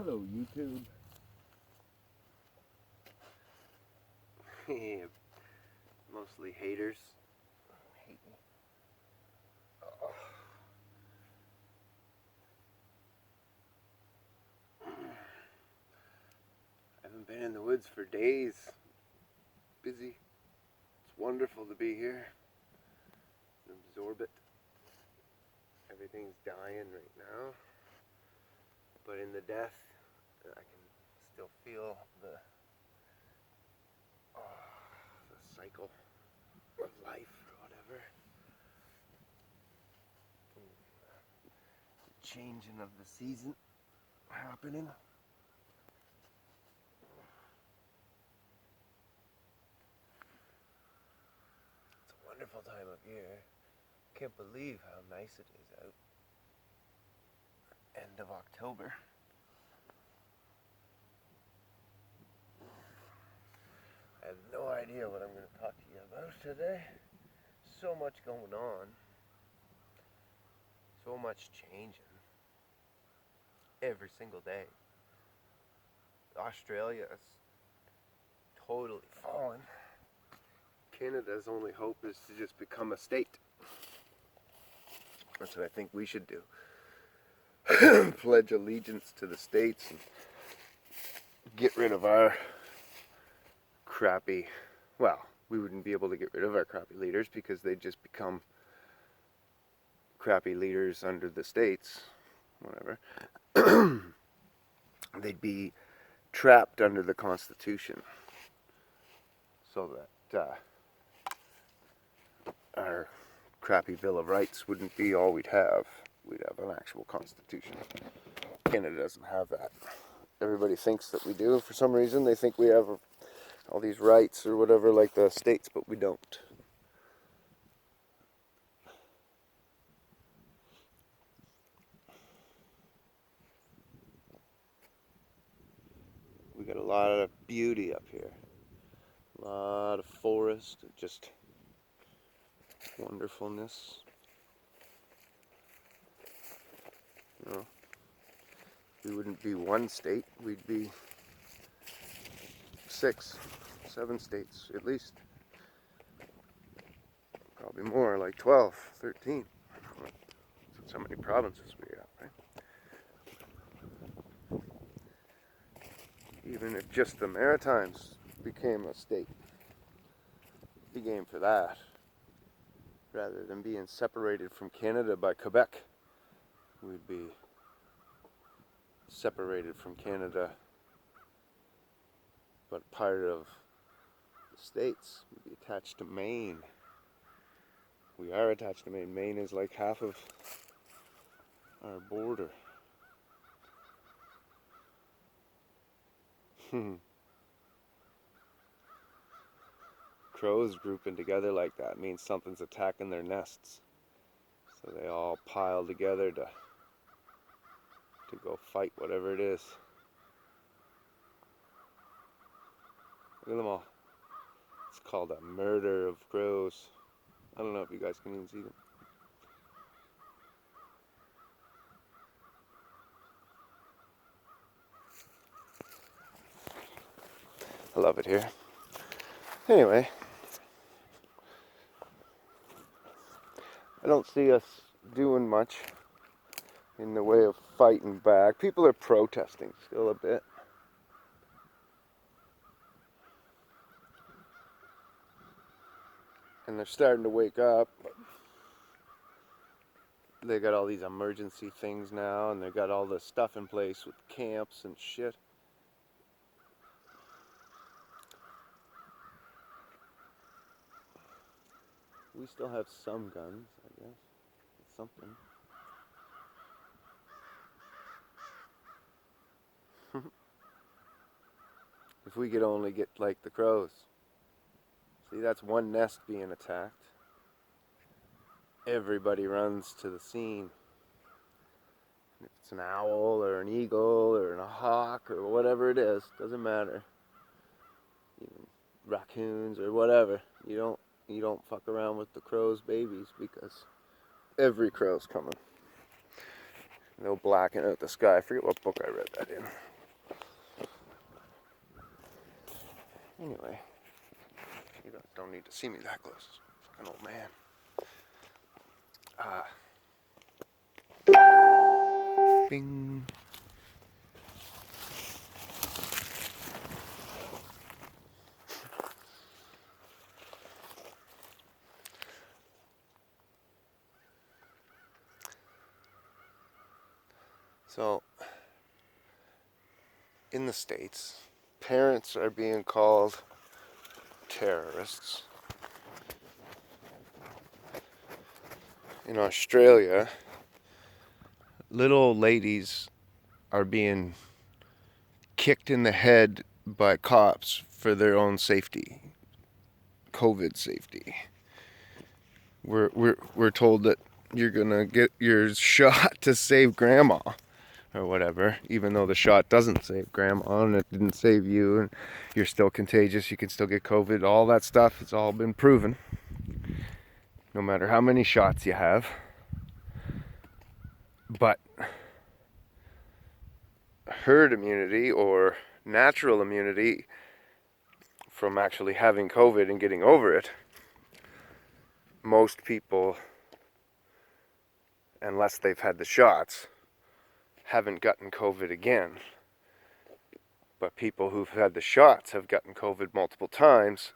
Hello, YouTube. Yeah, mostly haters. Hate me. I haven't been in the woods for days. Busy. It's wonderful to be here. Absorb it. Everything's dying right now. But in the death, I can still feel the cycle of life or whatever. The changing of the season happening. It's a wonderful time of year. Can't believe how nice it is out. End of October. I have no idea what I'm going to talk to you about today. So much going on. So much changing. Every single day. Australia is totally fallen. Canada's only hope is to just become a state. That's what I think we should do. Pledge allegiance to the states and get rid of our crappy, well, we wouldn't be able to get rid of our crappy leaders because they'd just become crappy leaders under the states, whatever. They'd be trapped under the Constitution so that our crappy Bill of Rights wouldn't be all we'd have. We'd have an actual Constitution. Canada doesn't have that. Everybody thinks that we do. For some reason, they think we have all these rights or whatever like the states, but we don't. We got a lot of beauty up here. A lot of forest, just wonderfulness. You know, we wouldn't be one state, we'd be 6, 7 states at least. Probably more, like 12, 13. That's how many provinces we have, right? Even if just the Maritimes became a state, be game for that. Rather than being separated from Canada by Quebec, we'd be separated from Canada, but part of the States. We'd be attached to Maine. We are attached to Maine. Maine is like half of our border. Crows grouping together like that means something's attacking their nests. So they all pile together to go fight whatever it is. Look at them all. It's called a murder of crows. I don't know if you guys can even see them. I love it here. Anyway, I don't see us doing much in the way of fighting back. People are protesting still a bit. And they're starting to wake up. They got all these emergency things now, and they got all this stuff in place with camps and shit. We still have some guns, I guess. Something. If we could only get like the crows. See, that's one nest being attacked. Everybody runs to the scene. If it's an owl or an eagle or a hawk or whatever it is, doesn't matter. Even raccoons or whatever. You don't fuck around with the crow's babies because every crow's coming. They'll blacken out the sky. I forget what book I read that in. Anyway, you don't need to see me that close. Fucking old man. Bing. So, in the States, parents are being called terrorists. In Australia, little old ladies are being kicked in the head by cops for their own safety, COVID safety. We're told that you're gonna get your shot to save grandma or whatever, even though the shot doesn't save grandma and it didn't save you, and you're still contagious, you can still get COVID, all that stuff, it's all been proven, no matter how many shots you have. But herd immunity or natural immunity from actually having COVID and getting over it, most people, unless they've had the shots, haven't gotten COVID again. But people who've had the shots have gotten COVID multiple times,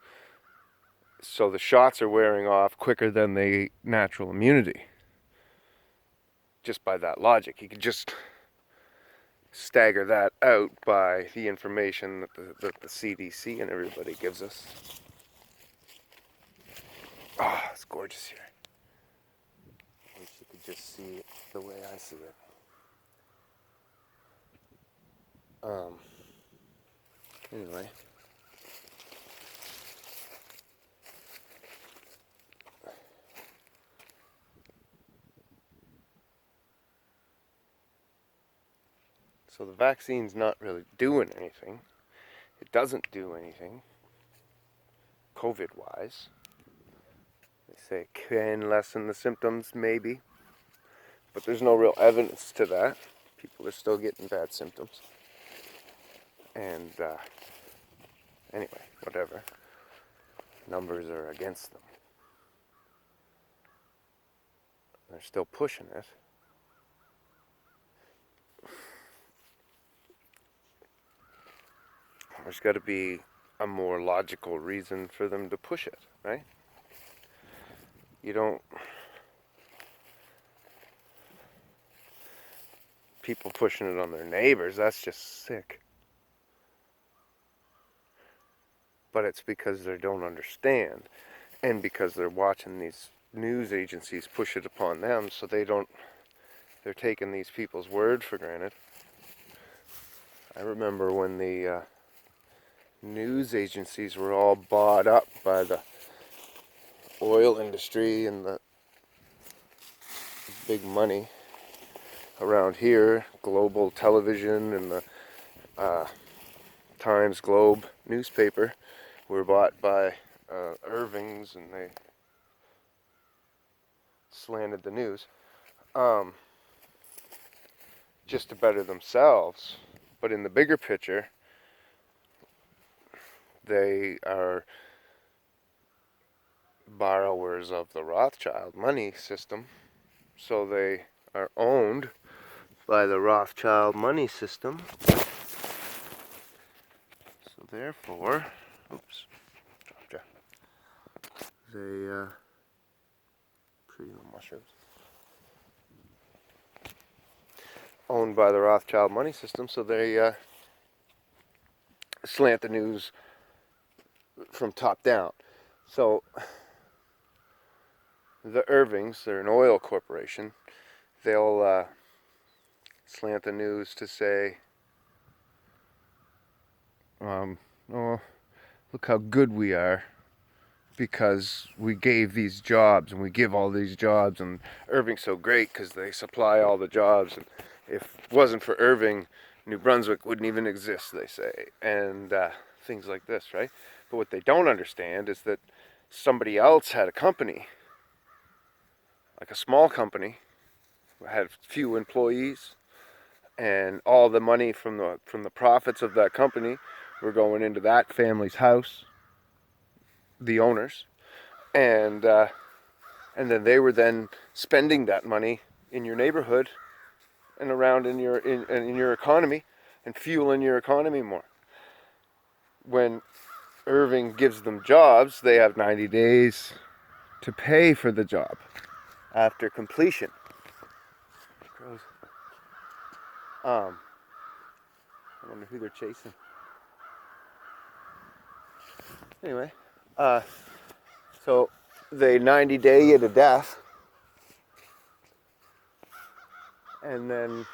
so the shots are wearing off quicker than the natural immunity. Just by that logic, you can just stagger that out by the information that the CDC and everybody gives us. Ah, it's gorgeous here. I wish you could just see it the way I see it. Anyway. So the vaccine's not really doing anything. It doesn't do anything, COVID-wise. They say it can lessen the symptoms, maybe. But there's no real evidence to that. People are still getting bad symptoms. And anyway, whatever. Numbers are against them. They're still pushing it. There's got to be a more logical reason for them to push it, right? You don't... People pushing it on their neighbors, that's just sick. But it's because they don't understand, and because they're watching these news agencies push it upon them, so they're taking these people's word for granted. I remember when the news agencies were all bought up by the oil industry and the big money around here, Global Television and the Times Globe newspaper were bought by Irving's, and they slanted the news just to better themselves. But in the bigger picture, they are borrowers of the Rothschild money system, so they are owned by the Rothschild money system. So therefore, oops, they pretty little mushrooms. Owned by the Rothschild money system, so they slant the news from top down. So the Irvings, they're an oil corporation, they'll slant the news to say, oh, look how good we are because we gave these jobs, and we give all these jobs, and Irving's so great because they supply all the jobs, and if it wasn't for Irving, New Brunswick wouldn't even exist, they say, and things like this, right? But what they don't understand is that somebody else had a company, like a small company, had few employees, and all the money from the profits of that company were going into that family's house, the owners, and then they were then spending that money in your neighborhood and around in your economy and fueling your economy more. When Irving gives them jobs, they have 90 days to pay for the job after completion. I wonder who they're chasing. Anyway, so they 90-day you to death, and then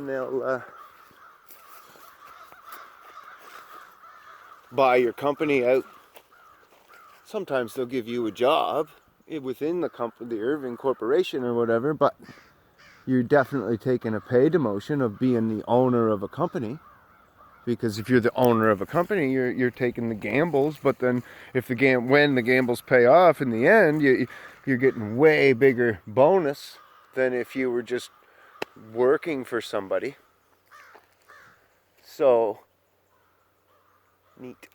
they'll buy your company out. Sometimes they'll give you a job within the company, the Irving Corporation or whatever, but you're definitely taking a pay demotion of being the owner of a company. Because if you're the owner of a company, you're taking the gambles. But then, when the gambles pay off in the end, you're getting way bigger bonus than if you were just working for somebody. So neat.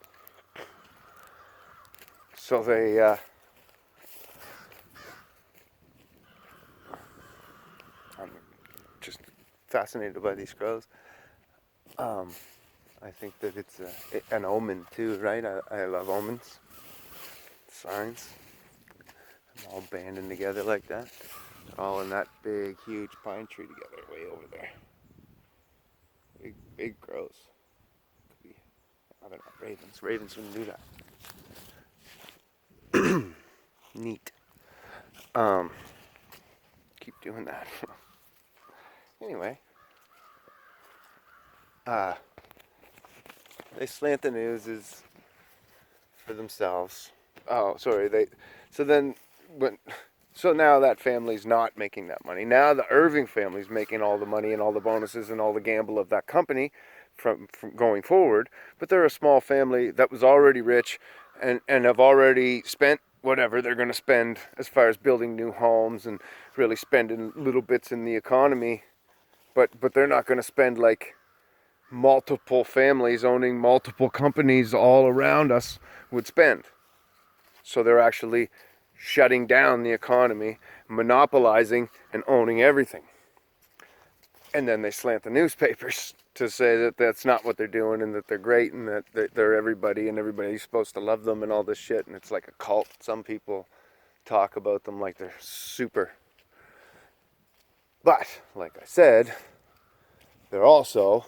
So they I'm just fascinated by these crows. I think that it's an omen too, right? I love omens, signs. I'm all banding together like that. They're all in that big, huge pine tree together, way over there. Big crows. Could be, oh, they're not ravens. Ravens wouldn't do that. Neat. Keep doing that. Anyway, they slant the news for themselves. Oh, sorry. So now that family's not making that money. Now the Irving family's making all the money and all the bonuses and all the gamble of that company from going forward. But they're a small family that was already rich and have already spent whatever they're going to spend as far as building new homes and really spending little bits in the economy. But they're not going to spend like multiple families owning multiple companies all around us would spend. So they're actually shutting down the economy, monopolizing and owning everything. And then they slant the newspapers to say that that's not what they're doing and that they're great and that they're everybody and everybody's supposed to love them and all this shit. And it's like a cult. Some people talk about them like they're super. But, like I said, they're also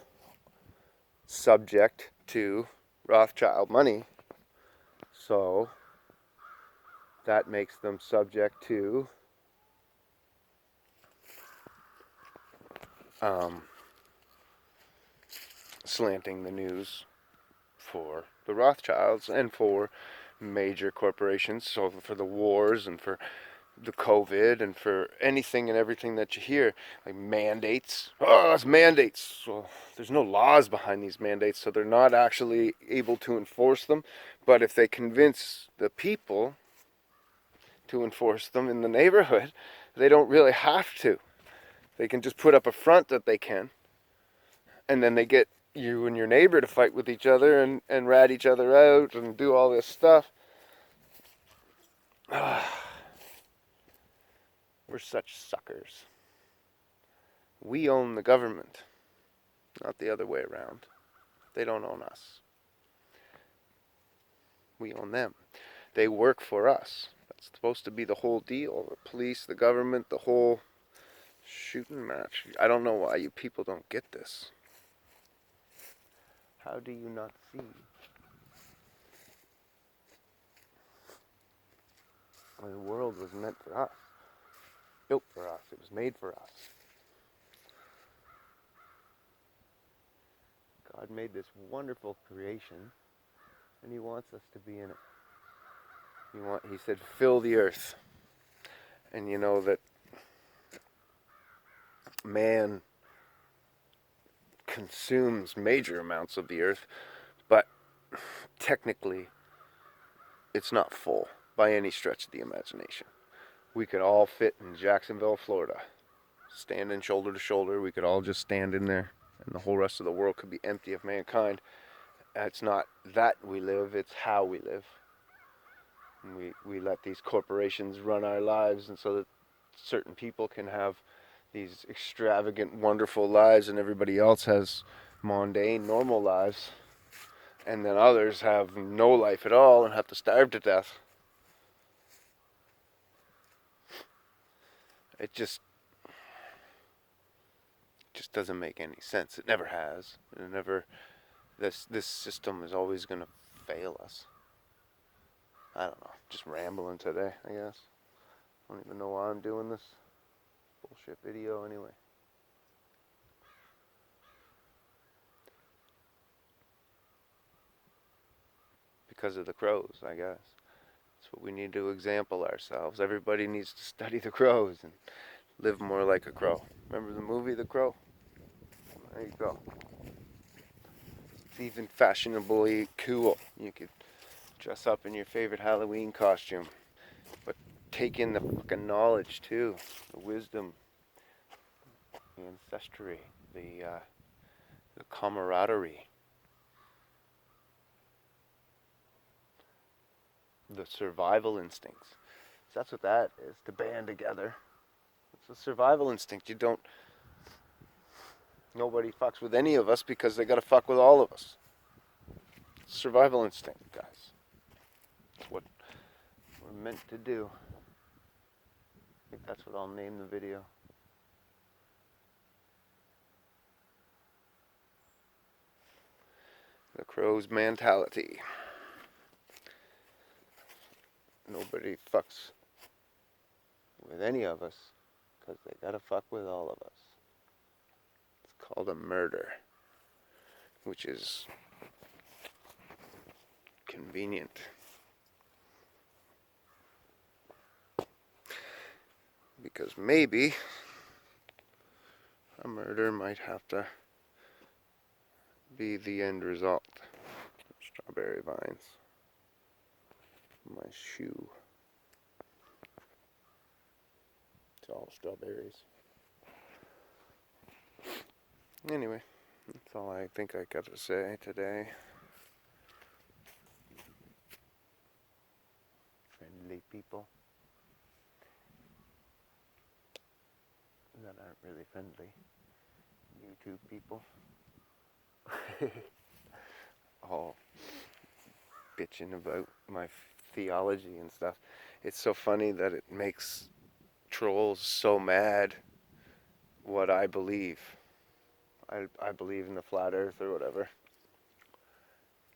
subject to Rothschild money. So that makes them subject to slanting the news for the Rothschilds and for major corporations. So for the wars and for the COVID and for anything and everything that you hear, like mandates. Oh, it's mandates. Well, there's no laws behind these mandates, so they're not actually able to enforce them. But if they convince the people to enforce them in the neighborhood, they don't really have to. They can just put up a front that they can, and then they get you and your neighbor to fight with each other and rat each other out and do all this stuff. We're such suckers. We own the government, not the other way around. They don't own us. We own them. They work for us. That's supposed to be the whole deal. The police, the government, the whole shooting match. I don't know why you people don't get this. How do you not see? The world was meant for us. Built for us. It was made for us. God made this wonderful creation, and He wants us to be in it. He said, fill the earth. And you know that man consumes major amounts of the earth, but technically it's not full by any stretch of the imagination. We could all fit in Jacksonville, Florida. standing shoulder to shoulder. We could all just stand in there, and the whole rest of the world could be empty of mankind. It's not that we live, it's how we live. And we let these corporations run our lives, and so that certain people can have these extravagant, wonderful lives, and everybody else has mundane, normal lives. And then others have no life at all and have to starve to death. It just doesn't make any sense. It never has. It never. This system is always going to fail us. I don't know. Just rambling today, I guess. I don't even know why I'm doing this bullshit video anyway. Because of the crows, I guess. That's what we need to example ourselves. Everybody needs to study the crows and live more like a crow. Remember the movie The Crow? There you go. It's even fashionably cool. You could dress up in your favorite Halloween costume, but take in the fucking knowledge too, the wisdom, the ancestry, the camaraderie, the survival instincts. So that's what that is, to band together. It's a survival instinct. Nobody fucks with any of us because they gotta fuck with all of us. Survival instinct, guys. It's what we're meant to do. I think that's what I'll name the video. The crow's mentality. Nobody fucks with any of us because they gotta fuck with all of us. It's called a murder, which is convenient. Because maybe a murder might have to be the end result. Strawberry vines. My shoe. It's all strawberries. Anyway, that's all I think I got to say today. Friendly people that aren't really friendly. YouTube people. All bitching about my theology and stuff. It's so funny that it makes trolls so mad what I believe. I believe in the flat earth or whatever.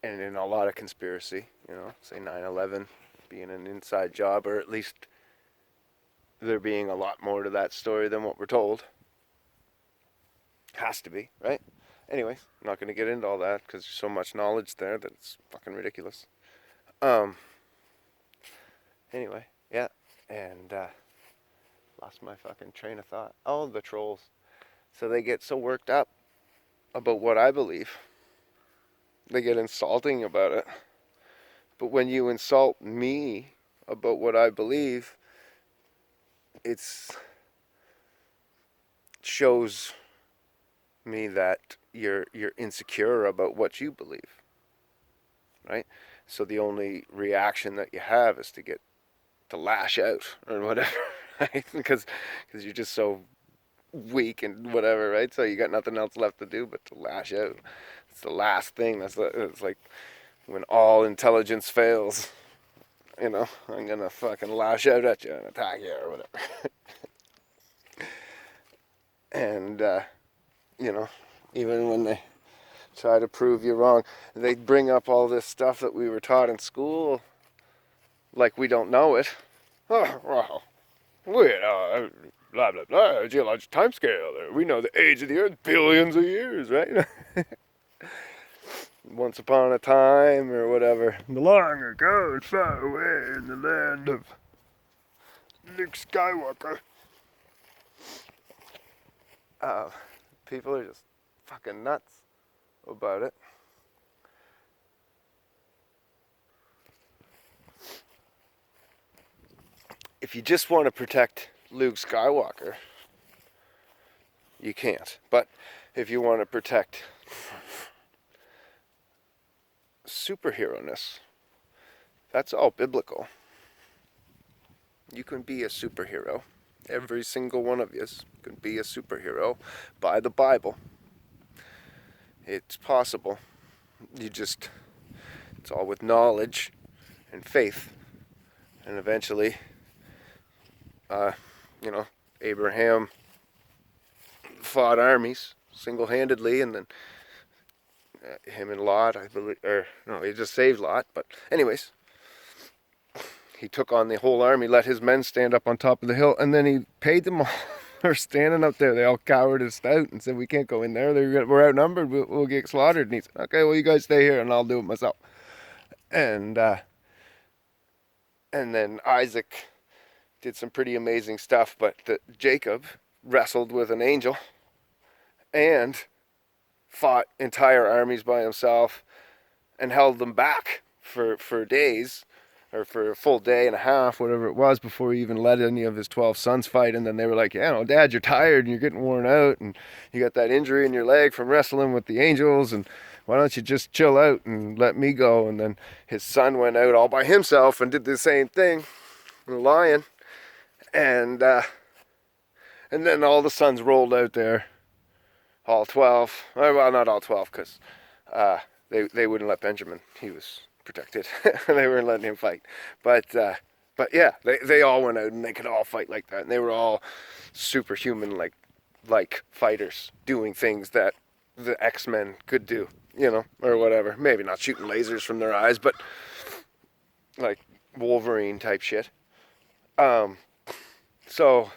And in a lot of conspiracy, say 9/11 being an inside job, or at least there being a lot more to that story than what we're told. Has to be, right? Anyways, I'm not going to get into all that because there's so much knowledge there that it's fucking ridiculous. Anyway, yeah, and lost my fucking train of thought. Oh, the trolls. So they get so worked up about what I believe. They get insulting about it. But when you insult me about what I believe, it shows me that you're insecure about what you believe, right? So the only reaction that you have is to lash out or whatever, right? Because you're just so weak and whatever, right? So you got nothing else left to do but to lash out. It's the last thing. It's like when all intelligence fails. I'm gonna fucking lash out at you and attack you or whatever. And even when they try to prove you wrong, they bring up all this stuff that we were taught in school like we don't know it. Oh, well, blah, blah, blah, geologic time scale. We know the age of the earth, billions of years, right? Once upon a time or whatever. Long ago, far away in the land of Luke Skywalker. People are just fucking nuts about it. If you just want to protect Luke Skywalker, You can't. But if you want to protect superhero-ness, that's all biblical. You can be a superhero. Every single one of you can be a superhero by the Bible. It's possible. It's all with knowledge and faith. And eventually, Abraham fought armies single-handedly, and then him and Lot, I believe, or no, he just saved Lot. But anyways, he took on the whole army, let his men stand up on top of the hill, and then he paid them all. They're standing up there. They all cowardsed out and said, "We can't go in there. We're outnumbered. We'll get slaughtered." And he said, "Okay, well, you guys stay here, and I'll do it myself." And then Isaac did some pretty amazing stuff, but Jacob wrestled with an angel and fought entire armies by himself and held them back for days, or for a full day and a half, whatever it was, before he even let any of his 12 sons fight. And then they were like, "Yeah, no, Dad, you're tired and you're getting worn out and you got that injury in your leg from wrestling with the angels, and why don't you just chill out and let me go?" And then his son went out all by himself and did the same thing, the lion. And then all the sons rolled out there, all 12. Well, not all 12, because they wouldn't let Benjamin. He was protected. They weren't letting him fight. But yeah, they all went out and they could all fight like that. And they were all superhuman like fighters, doing things that the X-Men could do, or whatever. Maybe not shooting lasers from their eyes, but like Wolverine type shit. So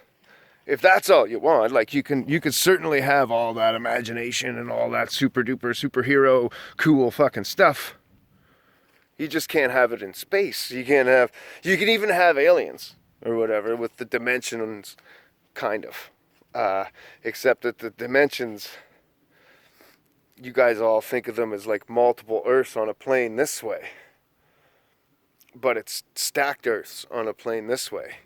if that's all you want, like you could certainly have all that imagination and all that super duper superhero cool fucking stuff. You just can't have it in space. You can even have aliens or whatever with the dimensions, kind of. Except that the dimensions, you guys all think of them as like multiple Earths on a plane this way. But it's stacked Earths on a plane this way.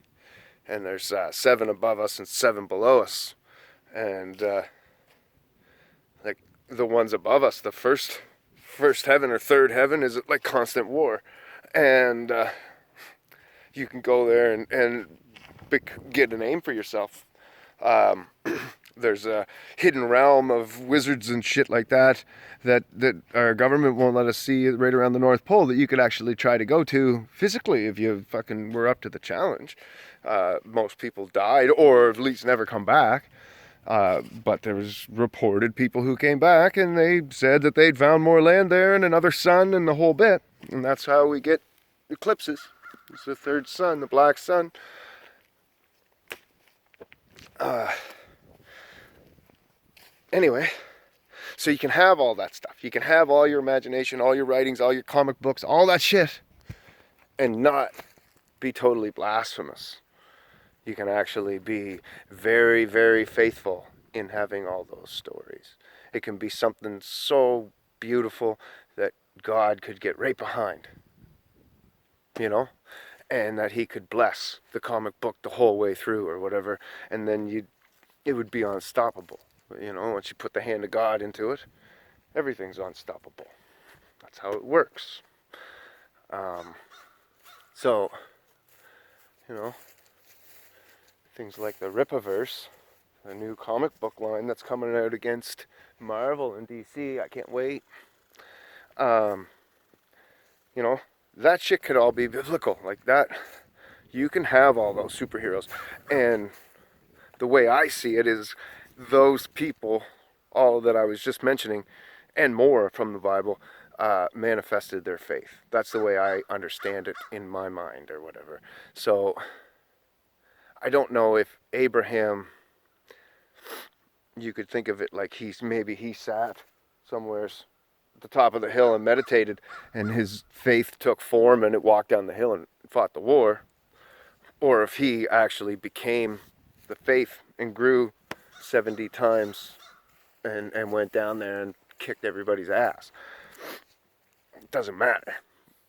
And there's 7 above us and 7 below us. And like the ones above us, the first heaven or third heaven is like constant war. And you can go there and get a name for yourself. There's a hidden realm of wizards and shit like that our government won't let us see right around the North Pole, that you could actually try to go to physically if you fucking were up to the challenge. Most people died, or at least never come back. But there was reported people who came back, and they said that they'd found more land there and another sun and the whole bit. And that's how we get eclipses. It's the third sun, the black sun. Anyway, so you can have all that stuff. You can have all your imagination, all your writings, all your comic books, all that shit, and not be totally blasphemous. You can actually be very, very faithful in having all those stories. It can be something so beautiful that God could get right behind, and that he could bless the comic book the whole way through or whatever, and then it would be unstoppable. Once you put the hand of God into it, everything's unstoppable. That's how it works. So, things like the Rippaverse, the new comic book line that's coming out against Marvel and DC, I can't wait. That shit could all be biblical. Like that, you can have all those superheroes. And the way I see it is, those people, all that I was just mentioning, and more from the Bible, manifested their faith. That's the way I understand it in my mind or whatever. So I don't know if Abraham, you could think of it like he sat somewhere at the top of the hill and meditated, and his faith took form and it walked down the hill and fought the war. Or if he actually became the faith and grew 70 times and went down there and kicked everybody's ass. It doesn't matter.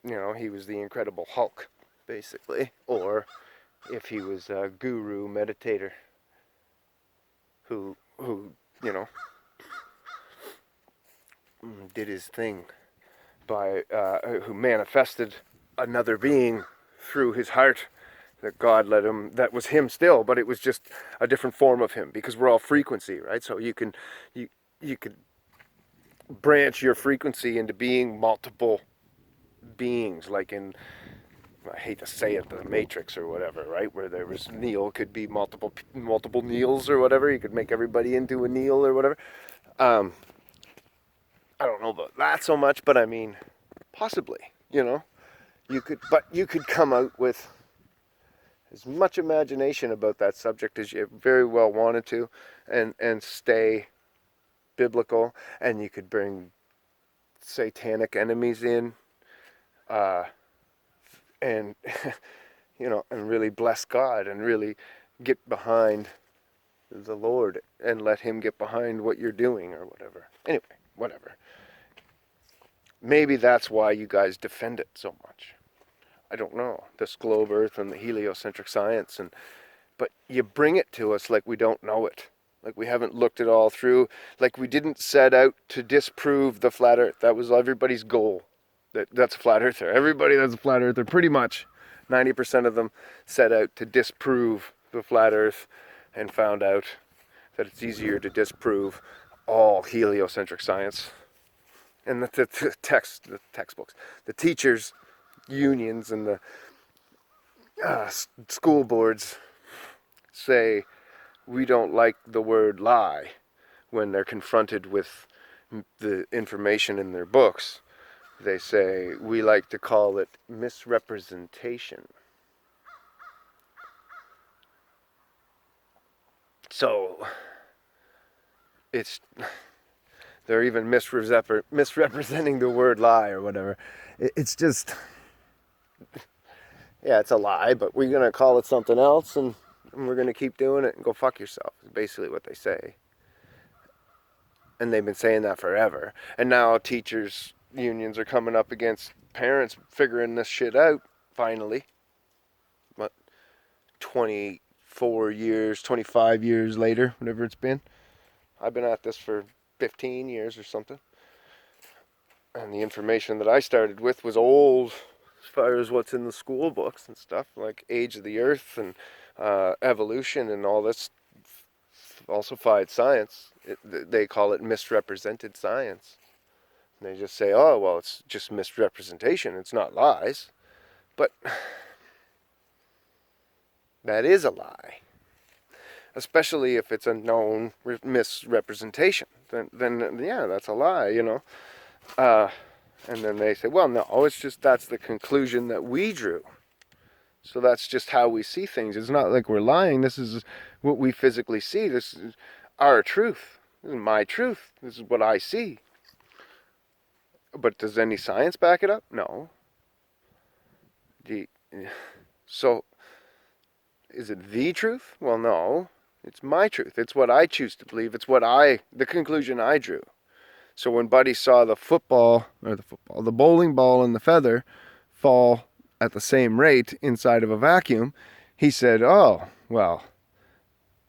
He was the Incredible Hulk, basically. Or if he was a guru meditator who you know, did his thing by, who manifested another being through his heart, that God let him, that was him still, but it was just a different form of him, because we're all frequency, right? So you could branch your frequency into being multiple beings, like in, I hate to say it, the Matrix or whatever, right? Where there was Neo could be multiple Neils or whatever. You could make everybody into a Neil or whatever. I don't know about that so much, but I mean, possibly, you know, you could come out with as much imagination about that subject as you very well wanted to, and stay biblical, and you could bring satanic enemies in, and you know, and really bless God and really get behind the Lord and let him get behind what you're doing or whatever. Anyway, whatever. Maybe that's why you guys defend it so much. I don't know. This globe earth and the heliocentric science, but you bring it to us like we don't know it. Like we haven't looked it all through. Like we didn't set out to disprove the flat earth. That was everybody's goal. That's a flat earther. Everybody that's a flat earther, pretty much 90% of them set out to disprove the flat earth, and found out that it's easier to disprove all heliocentric science. And the textbooks, the teachers' unions and the school boards say we don't like the word lie when they're confronted with the information in their books. They say we like to call it misrepresentation. So it's, they're even misrepresenting the word lie or whatever. It's just, yeah, it's a lie, but we're going to call it something else, and we're going to keep doing it, and go fuck yourself, is basically what they say. And they've been saying that forever. And now teachers' unions are coming up against parents figuring this shit out, finally. What, 24 years, 25 years later, whatever it's been. I've been at this for 15 years or something. And the information that I started with was old as far as what's in the school books and stuff, like Age of the Earth and evolution and all this falsified science. They call it misrepresented science. And they just say, oh, well, it's just misrepresentation. It's not lies. But that is a lie. Especially if it's a known misrepresentation. Then yeah, that's a lie, you know. And then they say, well, no, it's just that's the conclusion that we drew. So that's just how we see things. It's not like we're lying. This is what we physically see. This is our truth. This is my truth. This is what I see. But does any science back it up? No. So, is it the truth? Well, no. It's my truth. It's what I choose to believe. It's the conclusion I drew. So when Buddy saw the bowling ball and the feather fall at the same rate inside of a vacuum, he said, oh, well,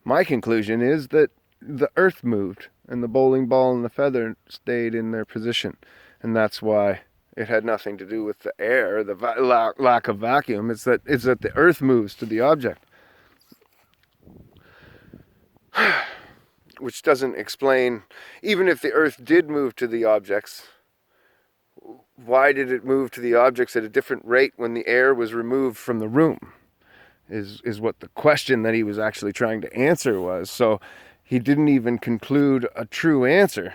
my conclusion is that the earth moved and the bowling ball and the feather stayed in their position. And that's why it had nothing to do with the air, the lack of vacuum. It's that the earth moves to the object. Which doesn't explain, even if the earth did move to the objects, why did it move to the objects at a different rate when the air was removed from the room? Is what the question that he was actually trying to answer was. So he didn't even conclude a true answer,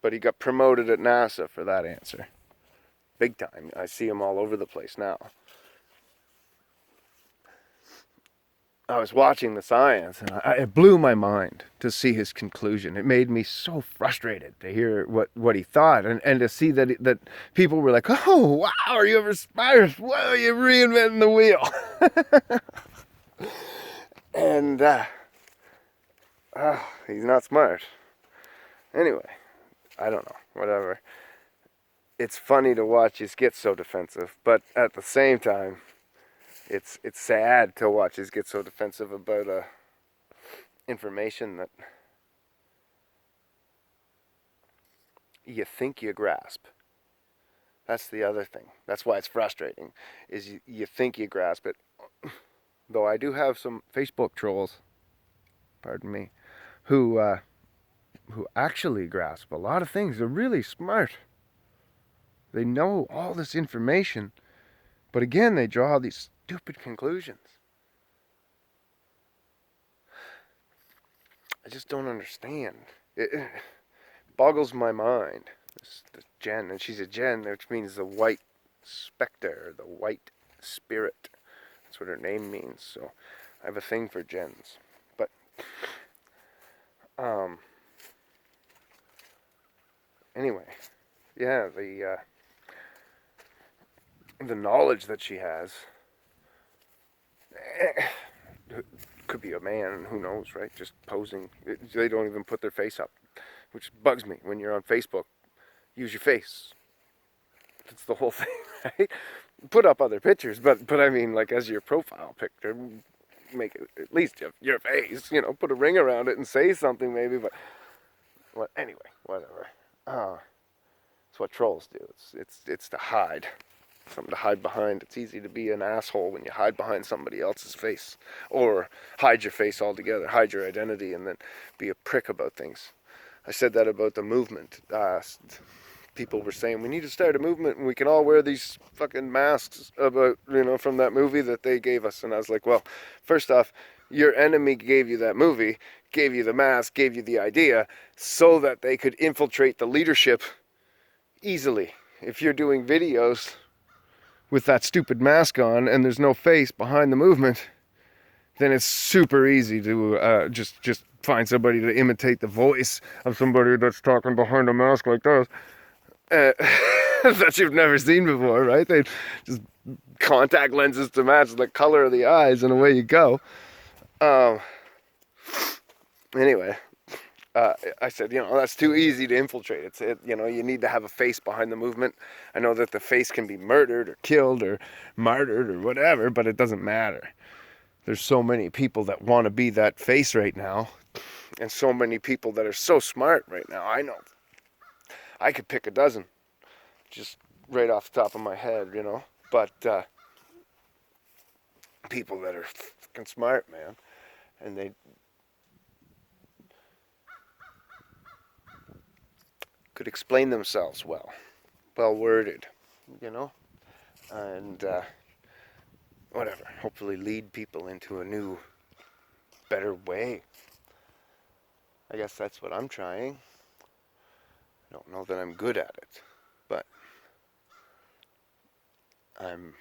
but he got promoted at NASA for that answer. Big time. I see him all over the place now. I was watching the science, and it blew my mind to see his conclusion. It made me so frustrated to hear what he thought, and to see that people were like, oh, wow, are you ever inspired? Wow, you're reinventing the wheel. And he's not smart. Anyway, I don't know, whatever. It's funny to watch us get so defensive, but at the same time, it's sad to watch us get so defensive about information that you think you grasp. That's the other thing. That's why it's frustrating, is you think you grasp it. Though I do have some Facebook trolls, pardon me, who actually grasp a lot of things. They're really smart. They know all this information, but again, they draw these stupid conclusions. I just don't understand. It boggles my mind. This Jen, and she's a Jen, which means the white specter, the white spirit. That's what her name means. So I have a thing for Jens. But anyway, yeah, the knowledge that she has could be a man, who knows, right? Just posing. They don't even put their face up, which bugs me. When you're on Facebook, use your face. That's the whole thing, right? Put up other pictures, but I mean, like, as your profile picture, make it at least your face, you know, put a ring around it and say something maybe, but well, anyway, whatever. It's what trolls do. It's to hide. Something to hide behind. It's easy to be an asshole when you hide behind somebody else's face, or hide your face altogether, hide your identity, and then be a prick about things. I said that about the movement. People were saying we need to start a movement and we can all wear these fucking masks about, you know, from that movie that they gave us. And I was like, well, first off, your enemy gave you that movie, gave you the mask, gave you the idea so that they could infiltrate the leadership easily. If you're doing videos with that stupid mask on and there's no face behind the movement, then it's super easy to just find somebody to imitate the voice of somebody that's talking behind a mask like this. That you've never seen before, right? They just contact lenses to match the color of the eyes, and away you go. Anyway, I said, you know, that's too easy to infiltrate. You know, you need to have a face behind the movement. I know that the face can be murdered or killed or martyred or whatever, but it doesn't matter. There's so many people that want to be that face right now, and so many people that are so smart right now. I know. I could pick a dozen, just right off the top of my head, you know. But people that are fucking smart, man, and they could explain themselves well worded, you know, and whatever. Hopefully, lead people into a new, better way. I guess that's what I'm trying. I don't know that I'm good at it, but I'm